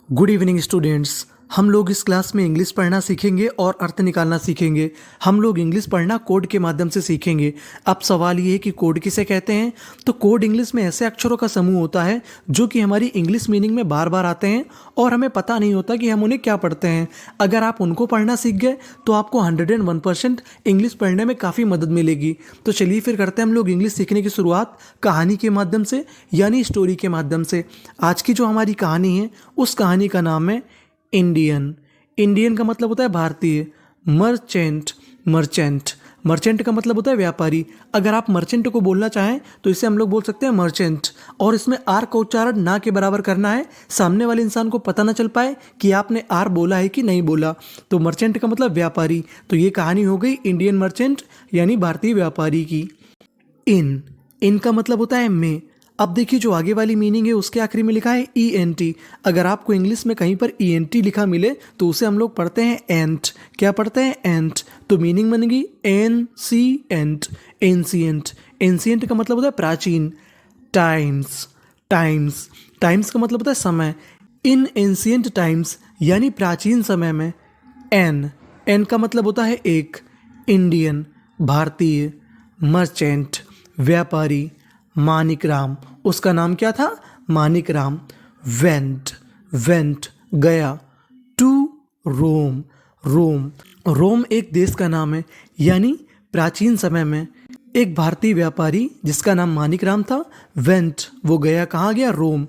Good evening students. हम लोग इस क्लास में इंग्लिश पढ़ना सीखेंगे और अर्थ निकालना सीखेंगे। हम लोग इंग्लिश पढ़ना कोड के माध्यम से सीखेंगे। अब सवाल ये है कि कोड किसे कहते हैं। तो कोड इंग्लिश में ऐसे अक्षरों का समूह होता है जो कि हमारी इंग्लिश मीनिंग में बार बार आते हैं और हमें पता नहीं होता कि हम उन्हें क्या पढ़ते हैं। अगर आप उनको पढ़ना सीख गए तो आपको 101% इंग्लिश पढ़ने में काफ़ी मदद मिलेगी। तो चलिए फिर करते हैं हम लोग इंग्लिश सीखने की शुरुआत कहानी के माध्यम से, यानी स्टोरी के माध्यम से। आज की जो हमारी कहानी है उस कहानी का नाम है इंडियन। इंडियन का मतलब होता है भारतीय। मर्चेंट, मर्चेंट, मर्चेंट का मतलब होता है व्यापारी। अगर आप मर्चेंट को बोलना चाहें तो इसे हम लोग बोल सकते हैं मर्चेंट, और इसमें आर का उच्चारण ना के बराबर करना है, सामने वाले इंसान को पता ना चल पाए कि आपने आर बोला है कि नहीं बोला। तो मर्चेंट का मतलब व्यापारी। तो ये कहानी हो गई इंडियन मर्चेंट यानी भारतीय व्यापारी की। इन का मतलब होता है में। अब देखिए जो आगे वाली मीनिंग है उसके आखिरी में लिखा है ENT। अगर आपको इंग्लिश में कहीं पर ENT लिखा मिले तो उसे हम लोग पढ़ते हैं एंट। क्या पढ़ते हैं? एंट। तो मीनिंग बनेगी एनसीएंट, एंशिएंट। एंशिएंट का मतलब होता है प्राचीन। टाइम्स, टाइम्स, टाइम्स का मतलब होता है समय। इन एंशिएंट टाइम्स यानी प्राचीन समय में। एन का मतलब होता है एक। इंडियन भारतीय। मर्चेंट व्यापारी। मानिक राम, उसका नाम क्या था? मानिक राम। वेंट, वेंट गया। टू रोम, रोम, रोम एक देश का नाम है, यानी प्राचीन समय में एक भारतीय व्यापारी जिसका नाम मानिक राम था, वेंट वो गया, कहाँ गया? रोम।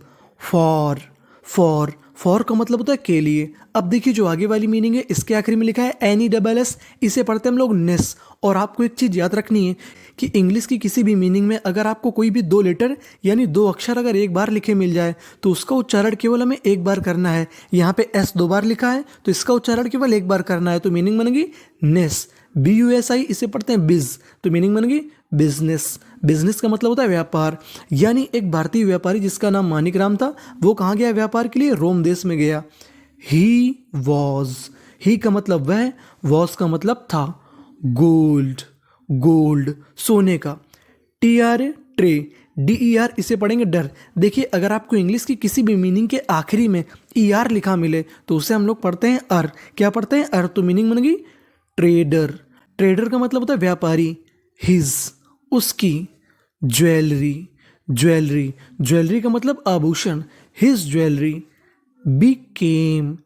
फॉर का मतलब होता है के लिए। अब देखिए जो आगे वाली मीनिंग है इसके आखिरी में लिखा है NESS। इसे पढ़ते हम लोग नेस। और आपको एक चीज़ याद रखनी है कि इंग्लिश की किसी भी मीनिंग में अगर आपको कोई भी दो लेटर यानी दो अक्षर अगर एक बार लिखे मिल जाए तो उसका उच्चारण केवल हमें एक बार करना है। यहाँ पे S दो बार लिखा है तो इसका उच्चारण केवल एक बार करना है। तो मीनिंग बनेगी नेस। BUSI, इसे पढ़ते हैं बिज, तो मीनिंग बनेगी बिजनेस। बिजनेस का मतलब होता है व्यापार। यानी एक भारतीय व्यापारी जिसका नाम मानिक राम था वो कहाँ गया व्यापार के लिए? रोम देश में गया। ही वॉज, ही का मतलब वह, वॉज का मतलब था। गोल्ड, गोल्ड सोने का। TR ट्रे, DER इसे पढ़ेंगे डर। देखिए अगर आपको इंग्लिश की किसी भी मीनिंग के आखिरी में ER लिखा मिले तो उसे हम लोग पढ़ते हैं अर। क्या पढ़ते हैं? अर। तो मीनिंग बनेगी ट्रेडर। ट्रेडर का मतलब होता है व्यापारी। हिज उसकी। ज्वेलरी, ज्वेलरी, ज्वेलरी का मतलब आभूषण। His jewellery. बिकेम,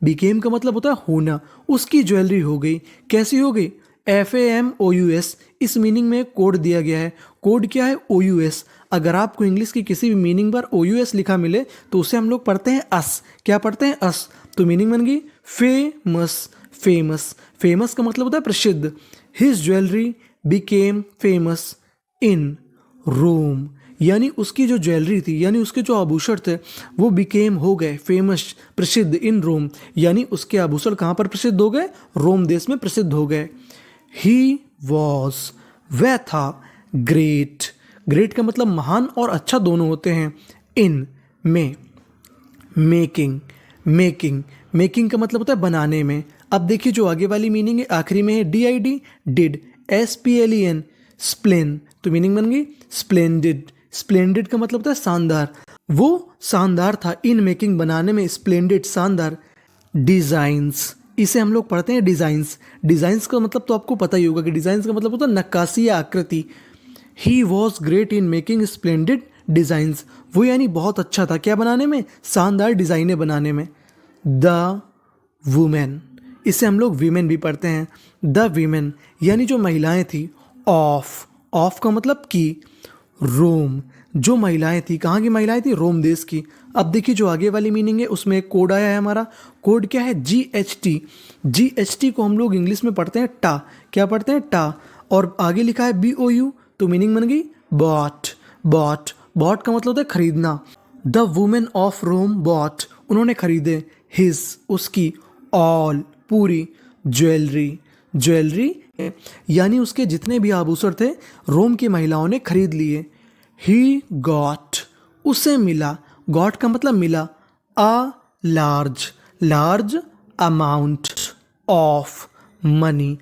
बिकेम का मतलब होता है होना। उसकी ज्वेलरी हो गई। कैसी हो गई? FAMOUS। इस मीनिंग में कोड दिया गया है। कोड क्या है? OUS। अगर आपको इंग्लिश की किसी भी मीनिंग पर OUS लिखा मिले तो उसे हम लोग पढ़ते हैं अस। क्या पढ़ते हैं? अस। तो मीनिंग बन गई फेमस, फेमस। फेमस का मतलब होता है प्रसिद्ध। His jewellery became famous in Rome, यानी उसकी जो ज्वेलरी थी यानी उसके जो आभूषण थे वो बिकेम हो गए फेमस, प्रसिद्ध, इन रोम, यानी उसके आभूषण कहाँ पर प्रसिद्ध हो गए? रोम देश में प्रसिद्ध हो गए। ही वॉज, वह था। ग्रेट, ग्रेट का मतलब महान और अच्छा दोनों होते हैं। इन में। मेकिंग, मेकिंग, मेकिंग का मतलब होता है बनाने में। अब देखिए जो आगे वाली मीनिंग है आखिरी में है DID, डिड। SPLEN, spleen. तो मीनिंग बन गई स्प्लेंडिड। स्प्लेंडिड का मतलब होता है शानदार। वो शानदार था इन मेकिंग, बनाने में, स्प्लेंडिड, शानदार। डिजाइंस, इसे हम लोग पढ़ते हैं डिजाइंस। डिजाइंस का मतलब तो आपको पता ही होगा कि डिजाइंस का मतलब होता है नक्काशी या आकृति। He was great in making splendid designs, वो यानी बहुत अच्छा था क्या बनाने में? शानदार डिजाइनें बनाने में। द वुमेन, इसे हम लोग वीमेन भी पढ़ते हैं। द वीमेन यानी जो महिलाएं थी। ऑफ, ऑफ का मतलब की। रोम, जो महिलाएं थी, कहाँ की महिलाएं थी? रोम देश की। अब देखिए जो आगे वाली मीनिंग है उसमें एक कोड आया है हमारा। कोड क्या है? GHT। GHT को हम लोग इंग्लिश में पढ़ते हैं टा। क्या पढ़ते हैं? टा। और आगे लिखा है BOU, तो मीनिंग बन गई बॉट, बॉट। बॉट का मतलब होता है खरीदना। The women of Rome bought, उन्होंने खरीदे। हिज, उसकी। ऑल, पूरी। ज्वेलरी, ज्वेलरी यानी उसके जितने भी आभूषण थे रोम की महिलाओं ने खरीद लिए। ही गॉट, उसे मिला। गॉट का मतलब मिला। A large, large amount of money.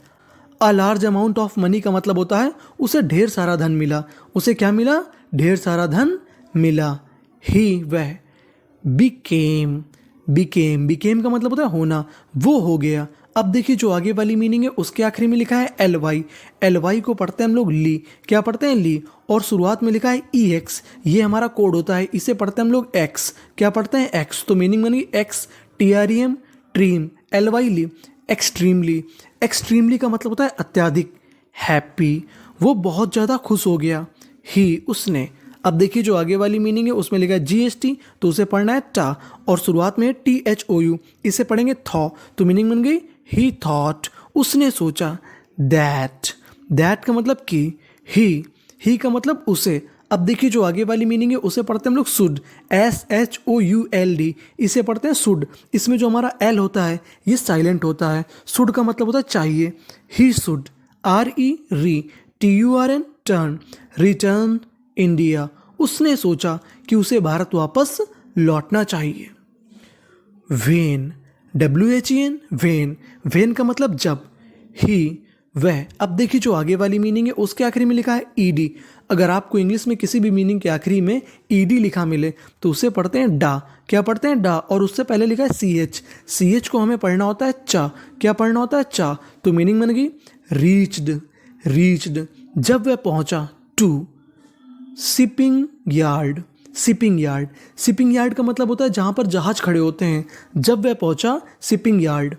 A large amount of money का मतलब होता है उसे ढेर सारा धन मिला। उसे क्या मिला? ढेर सारा धन मिला। ही, वह। बिकेम, बिकेम, बिकेम का मतलब होता है होना, वो हो गया। अब देखिए जो आगे वाली मीनिंग है उसके आखिरी में लिखा है एल वाई, एल वाई को पढ़ते हैं हम लोग ली, क्या पढ़ते हैं ली, और शुरुआत में लिखा है ई एक्स, ये हमारा कोड होता है, इसे पढ़ते हैं हम लोग एक्स, क्या पढ़ते हैं एक्स, तो मीनिंग बन गई X, T R E M, treme, L Y ly, extremely, extremely का मतलब होता है अत्यधिक, हैप्पी, वो बहुत ज़्यादा खुश हो गया, ही, उसने। अब देखिए जो आगे वाली मीनिंग है उसमें लिखा है जीएसटी, तो उसे पढ़ना है टा, और शुरुआत में टी एच ओ यू, इसे पढ़ेंगे थॉ, तो मीनिंग बन गई ही थॉट, उसने सोचा, दैट, दैट का मतलब कि, ही का मतलब उसे। अब देखिए जो आगे वाली मीनिंग है उसे पढ़ते हैं हम लोग should, S H O U L D, इसे पढ़ते हैं शुड, इसमें जो हमारा एल होता है ये साइलेंट होता है, शुड का मतलब होता है चाहिए, he should, R E re, T U R N, turn, return India, उसने सोचा कि उसे भारत वापस लौटना चाहिए। When, W H E N, when, when का मतलब जब, ही, वह। अब देखिए जो आगे वाली मीनिंग है उसके आखिरी में लिखा है ईडी, अगर आपको इंग्लिश में किसी भी मीनिंग के आखिरी में ईडी लिखा मिले तो उसे पढ़ते हैं डा, क्या पढ़ते हैं डा, और उससे पहले लिखा है सी एच, सी एच को हमें पढ़ना होता है चा, क्या पढ़ना होता है चा, तो मीनिंग बन गई रीच्ड, रीच्ड, जब वह पहुंचा, to, shipping yard, shipping yard, shipping yard का मतलब होता है जहाँ पर जहाज खड़े होते हैं, जब वह पहुंचा shipping yard,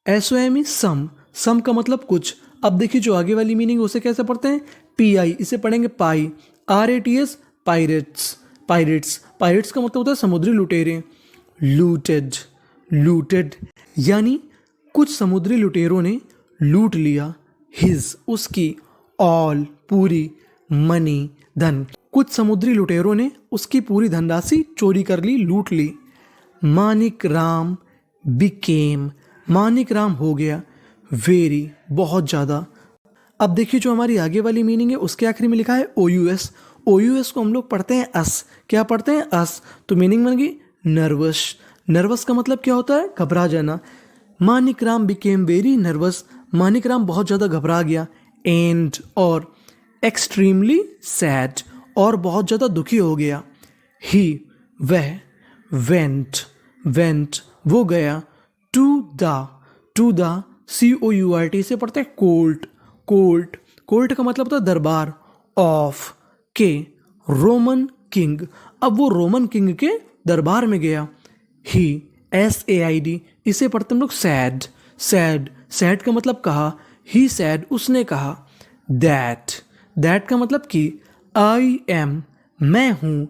S O M E some, some का मतलब कुछ। अब देखिए जो आगे वाली मीनिंग उसे कैसे पढ़ते हैं पी आई, इसे पढ़ेंगे pi, R A T S, pirates, pirates, pirates का मतलब होता है समुद्री लुटेरे, लूटेड, लूटेड, यानी कुछ समुद्री लुटेरों ने लूट लिया, हिज, उसकी, ऑल, पूरी, मनी, धन, कुछ समुद्री लुटेरों ने उसकी पूरी धनराशि चोरी कर ली, लूट ली। मानिक राम बिकेम, मानिक राम हो गया, वेरी, बहुत ज़्यादा। अब देखिए जो हमारी आगे वाली मीनिंग है उसके आखिरी में लिखा है ओ यू एस, ओ यू एस को हम लोग पढ़ते हैं अस, क्या पढ़ते हैं अस, तो मीनिंग बन गई नर्वस, नर्वस का मतलब क्या होता है घबरा जाना। Manik Ram became very nervous, Manik Ram बहुत ज़्यादा घबरा गया, एंड, और, एक्सट्रीमली सैड, और बहुत ज़्यादा दुखी हो गया, ही, वह, वेंट, वेंट, वो गया, to the, C O U R T से पढ़ते हैं कोर्ट, कोर्ट, कोर्ट का मतलब होता है दरबार, ऑफ, के, रोमन किंग, अब वो रोमन किंग के दरबार में गया, ही, एस ए आई डी, इसे पढ़ते हम लोग सैड, सैड, सैड का मतलब कहा, ही सैड, उसने कहा, दैट, दैट का मतलब कि, आई एम, मैं हूँ,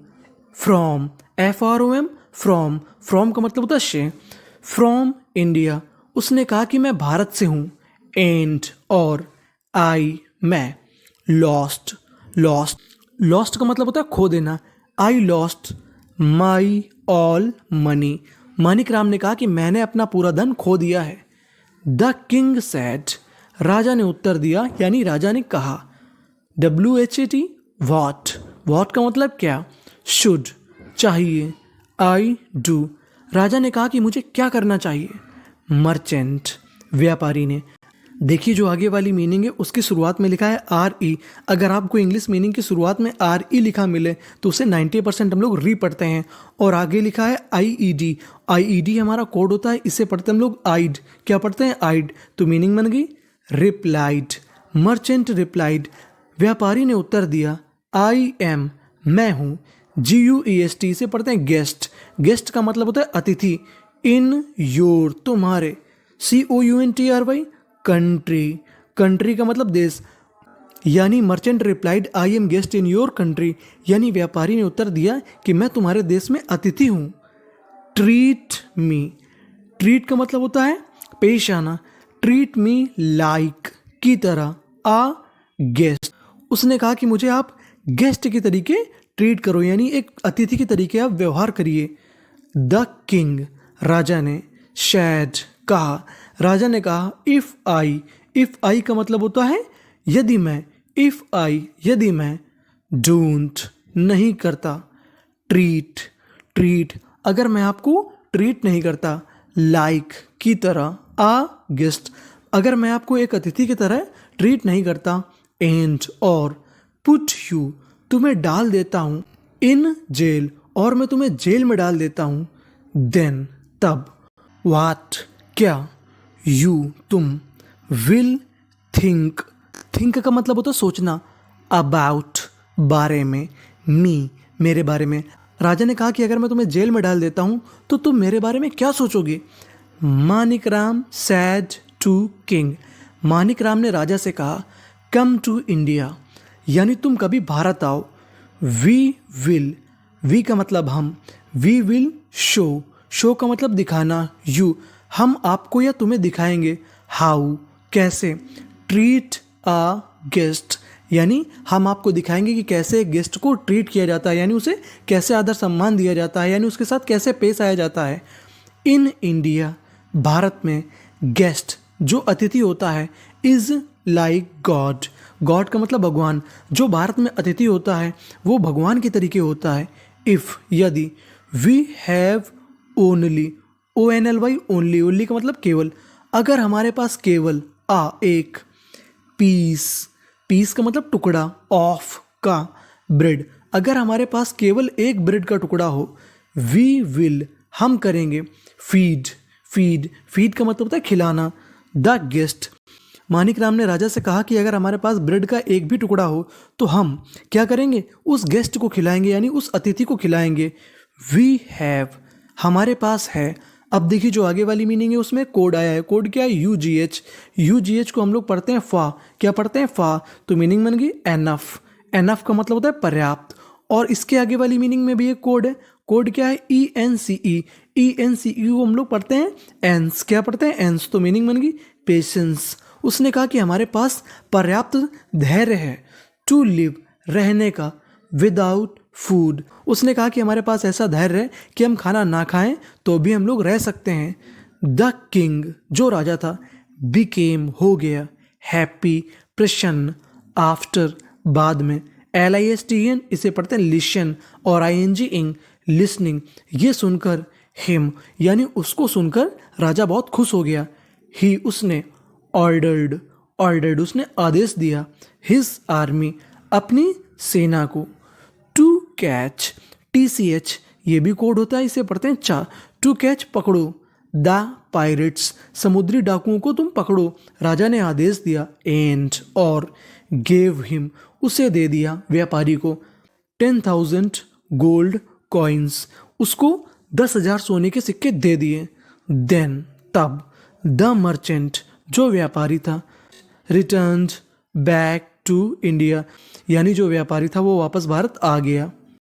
from, F R O M, from, from का मतलब होता है से, फ्रॉम इंडिया, उसने कहा कि मैं भारत से हूँ, एंड, और, आई, मैं, लॉस्ट, लॉस्ट, लॉस्ट का मतलब होता है खो देना, I lost my all money, Manik Ram ने कहा कि मैंने अपना पूरा धन खो दिया है। द किंग सैड, राजा ने उत्तर दिया, यानी राजा ने कहा, W H A T, what, what का मतलब क्या, शुड, चाहिए, आई डू, राजा ने कहा कि मुझे क्या करना चाहिए, मर्चेंट, व्यापारी ने। देखिए जो आगे वाली मीनिंग है उसकी शुरुआत में लिखा है आर ई, अगर आपको इंग्लिश मीनिंग की शुरुआत में आर ई लिखा मिले तो उसे 90% हम लोग री पढ़ते हैं, और आगे लिखा है आई ई डी, आई ई डी हमारा कोड होता है, इसे पढ़ते हम लोग आइड, क्या पढ़ते हैं आइड, तो मीनिंग बन गई रिप्लाइड, मर्चेंट रिप्लाइड, व्यापारी ने उत्तर दिया, आई एम, मैं हूँ, जी यू ई एस टी से पढ़ते हैं गेस्ट, गेस्ट का मतलब होता है अतिथि, इन योर, तुम्हारे, C O U N T R Y, country, country का मतलब देश, यानी merchant replied I am guest in your country, यानी व्यापारी ने उत्तर दिया कि मैं तुम्हारे देश में अतिथि हूँ। ट्रीट मी, ट्रीट का मतलब होता है पेश आना, ट्रीट मी लाइक, की तरह, आ गेस्ट, उसने कहा कि मुझे आप गेस्ट के तरीके ट्रीट करो, यानी एक अतिथि के तरीके आप व्यवहार करिए। द किंग, राजा ने, शैड, कहा, राजा ने कहा, इफ़ आई, इफ़ आई का मतलब होता है यदि मैं, इफ़ आई, यदि मैं, डोंट, नहीं करता, ट्रीट, ट्रीट, अगर मैं आपको ट्रीट नहीं करता, लाइक, की तरह, आ गेस्ट, अगर मैं आपको एक अतिथि की तरह ट्रीट नहीं करता, एंड, और, पुट यू, तुम्हें डाल देता हूँ, इन जेल, और मैं तुम्हें जेल में डाल देता हूँ, देन तब, व्हाट क्या, यू तुम, विल थिंक, थिंक का मतलब होता है सोचना, अबाउट बारे में, मी मेरे बारे में। राजा ने कहा कि अगर मैं तुम्हें जेल में डाल देता हूं तो तुम मेरे बारे में क्या सोचोगे। Manik Ram said to king, Manik Ram ने राजा से कहा कम टू इंडिया, यानी तुम कभी भारत आओ। वी विल, वी का मतलब हम, वी विल शो, शो का मतलब दिखाना, यू हम आपको या तुम्हें दिखाएंगे, हाउ कैसे, ट्रीट अ गेस्ट, यानी हम आपको दिखाएंगे कि कैसे एक गेस्ट को ट्रीट किया जाता है, यानी उसे कैसे आदर सम्मान दिया जाता है, यानी उसके साथ कैसे पेश आया जाता है। इन इंडिया, भारत में, गेस्ट जो अतिथि होता है, इज लाइक गॉड, गॉड का मतलब भगवान, जो भारत में अतिथि होता है वो भगवान के तरीके होता है। इफ यदि, we have only, O N L Y only, only का मतलब केवल, अगर हमारे पास केवल एक, पीस, पीस का मतलब टुकड़ा, ऑफ का ब्रेड, अगर हमारे पास केवल एक ब्रेड का टुकड़ा हो, वी विल हम करेंगे, फीड, फीड, फीड का मतलब होता है खिलाना, द गेस्ट। मानिक राम ने राजा से कहा कि अगर हमारे पास ब्रेड का एक भी टुकड़ा हो तो हम क्या करेंगे, उस गेस्ट को खिलाएंगे, यानी उस अतिथि को खिलाएंगे। वी हैव हमारे पास है। अब देखिए जो आगे वाली मीनिंग है उसमें कोड आया है। कोड क्या है, you ji H, you ji H को हम लोग पढ़ते हैं फा, क्या पढ़ते हैं फा, तो मीनिंग बन गई एनफ, एनफ का मतलब होता है पर्याप्त। और इसके आगे वाली मीनिंग में भी एक कोड है, कोड क्या है, ई एन सी ई, ई एन सी ई को हम लोग पढ़ते हैं एंस, क्या पढ़ते हैं एंस, तो मीनिंग बन गई पेशेंस। उसने कहा कि हमारे पास पर्याप्त धैर्य है, टू लिव रहने का, विदाउट फूड, उसने कहा कि हमारे पास ऐसा धैर्य है कि हम खाना ना खाएं तो भी हम लोग रह सकते हैं। द किंग जो राजा था, बिकेम हो गया, हैप्पी प्रसन्न, आफ्टर बाद में, L I S T N इसे पढ़ते हैं लिशन, और आई एन जी इंग लिसनिंग, ये सुनकर, हिम यानी उसको सुनकर राजा बहुत खुश हो गया। ही उसने, ऑर्डर्ड, ऑर्डर्ड उसने आदेश दिया, हिज आर्मी अपनी सेना को, to catch, T C H ये भी कोड होता है, इसे पढ़ते हैं चा, टू कैच पकड़ो, द पायरेट्स समुद्री डाकुओं को तुम पकड़ो, राजा ने आदेश दिया। एंड और, गेव हिम उसे दे दिया व्यापारी को, 10,000 गोल्ड कॉइन्स उसको 10,000 सोने के सिक्के दे दिए। देन तब, द मर्चेंट जो व्यापारी था, रिटर्न्ड बैक टू इंडिया, यानी जो व्यापारी था वो वापस भारत आ गया।